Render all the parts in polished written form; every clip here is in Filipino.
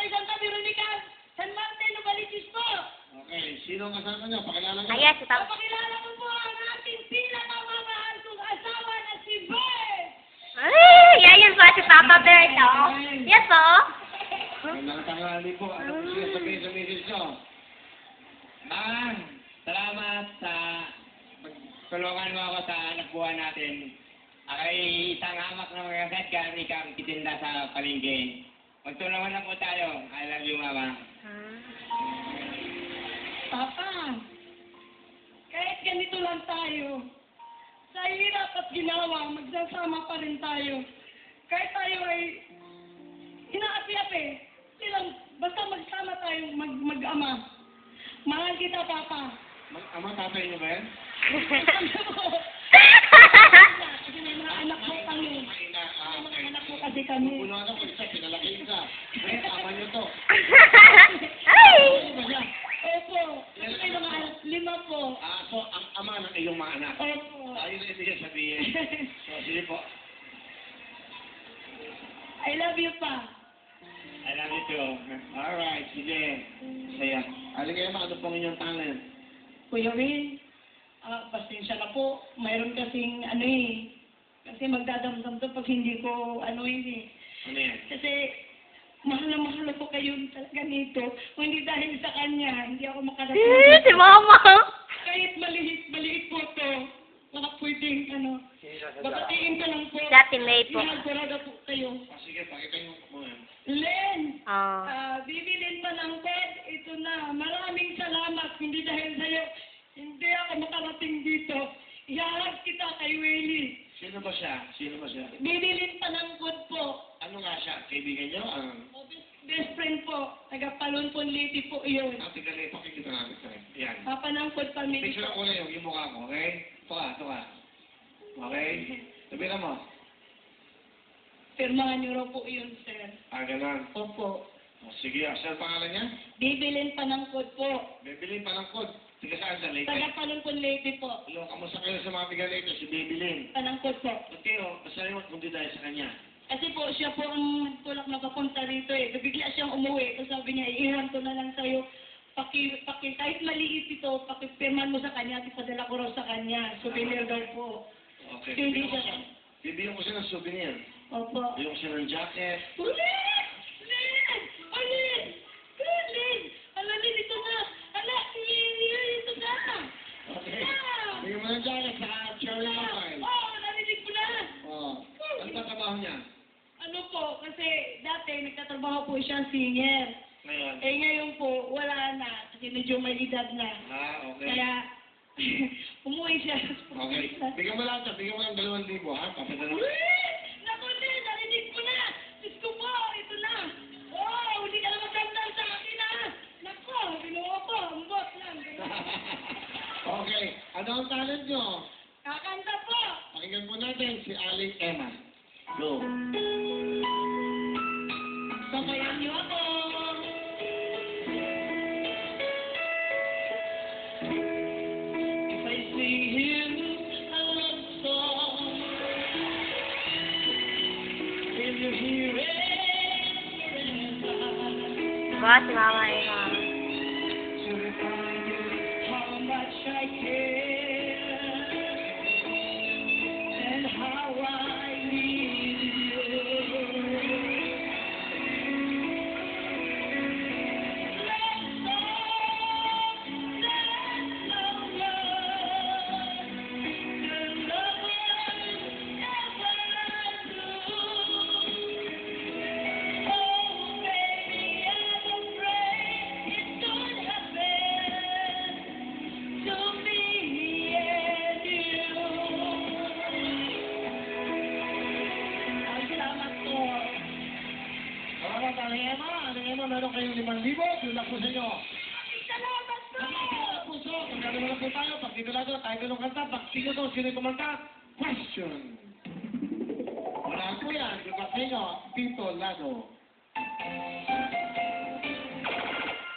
kay Santa Veronica San Martin, Novaliches po. Okay, sino ang kasama niyo? Pakilala niyo. Ayan, si Papa. Papakilala ko po ang ating pinakamamahal kong asawa na si Bert. Ay, ayan po si Papa Bert, oh. Yes, po. Magandang tanghali po. Ano po siya sabihin sa misis niyo? Salamat sa pagtulungan mo ako sa anak buwan natin. Ako'y isang hamak na mga sadya, ikaw kitinda sa palengke. Magtulungan na po tayo. I love you, Mama. Papa, kahit ganito lang tayo, sa hirap at ginawa, magsasama pa rin tayo. Kahit tayo ay hinaapi-api, basta magsama tayo mag-ama. Mahal kita, Papa. Ama, tatay niyo ba yan? Kasi may mga anak mo kami. May mga anak mo kasi kami. Puno na po isa, pinalaki isa. Eh, ama niyo to. Ay! Ano ba siya? Opo. Kasi may mga anak, 5 po. So, ang ama ng iyong mga anak. Opo. Ayun na ibigay sabihin. So, sige po. I love you, Pa. I love you too. Alright, sige. Saya. Aling Emma, ano pong inyong talent? Kuya Will, pasensya na po. Mayroon kasing kasi magdadamdam to pag hindi ko Ano yan? Kasi mahal na mahal ko kayo talaga nito. Kung hindi dahil sa kanya, hindi ako makarating. Si Mama. Kahit maliit po to, baka pwedeng babatiin ko lang po. Dati May po. Ihaguraga po kayo. Sige, pakita niyo po yan. Len, Oh. bibilin pa ng bed, ito na. Maraming salamat. Hindi dahil sa'yo, hindi ako makarating dito. Iharap kita kay Willie. Sino ba siya? Sino ba siya? Bibilin pa ng good po. Ano nga siya? Kaibigan niyo? Best friend po. Taga-Palunpon Liti po iyon. Ate Galit, pakikita namin sa yan. Papanangkod family Picture po. ko na yung mukha ko, okay? Ito ka. Okay? Sabihin mo. Pirmahan niyo raw po iyon, sir. Ganun. Opo. Sige, saan pangalan niya? Bibilin pa ng good po. Bibili pa ng code. Tiga saan sa Leyte? Taga-Palunpon Liti po. Hello, kamusta kayo sa mga tiga Leyte? Si Bibilin. Panangkod po. Ba't kayo? Basta yung kundi dahil sa kanya. Kasi po, siya po ang tulak na papunta rito eh. Bigla siyang umuwi. Tapos sabi niya, iiwan ko na lang sa'yo. Kahit maliit ito, pakipirman mo sa kanya at ipadala ko raw sa kanya. Souvenir daw po. Okay. Hindi siya. Bibigyan ko siya ng souvenir. Opo. Bibigyan ko siya ng jacket. Ulit! Lin! Alin! Good, Lin! Alalin, ito na! Ala, ito na! Okay. Bigyan mo ng jacket sa cherry mobile. Oo, narinig ko na! Ano ba trabaho niya? Ano po, kasi dati nagtatrabaho po siya singer. Ngayon. Ngayon po, wala na. Kasi medyo may edad na. Okay. Kaya, umuwi siya. Okay. Bigyan mo lang siya. Bigyan mo ng 2,000, ha? Papadala. Naku, Lin, narinig ko na. Diyos ko po, ito na. Oh, hindi ka na magdamdam sa akin, ha? Naku, binuo ko. Ambot lang. Okay. Ano ang talent nyo? Kakanta po. Pakinggan po natin si Aling Emma. Go. Sabayan niyo ako. If I sing him a love song, will you hear it forever? Ba, si Mama Emma. To remind you how much I care and how I need you. Salamat, Aling Emma. Aling Emma, meron kayong 5,000. Good luck po sa inyo. Salamat po! Salamat po, so. Magkano na po tayo. Pag titulado, tayo ng kanta. Pag sino yung kumanta? Question. Wala po yan. Good luck sa inyo. Tito Lado.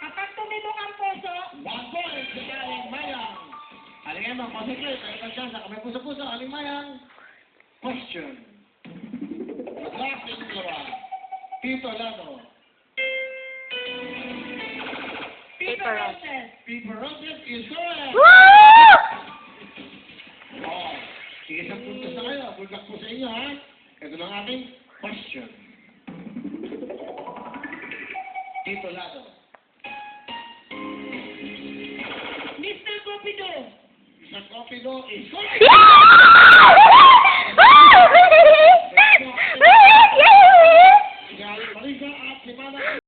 Kapag tumilong ang puso, 1 point si Aling Mayang. Aling Emma, concentrate. Tayo ng chance. Kami puso-puso. Aling Mayang. Question. Last in the round. Tito Lado. Paper Roses. Roses. Paper Roses is correct. Woo! Oh, sige, isang puntos na kayo. Good luck po sa inyo, ha? Ito na ang ating question. Tito Lado. Mr. Cupido. Isang coffee do is correct. Yeah!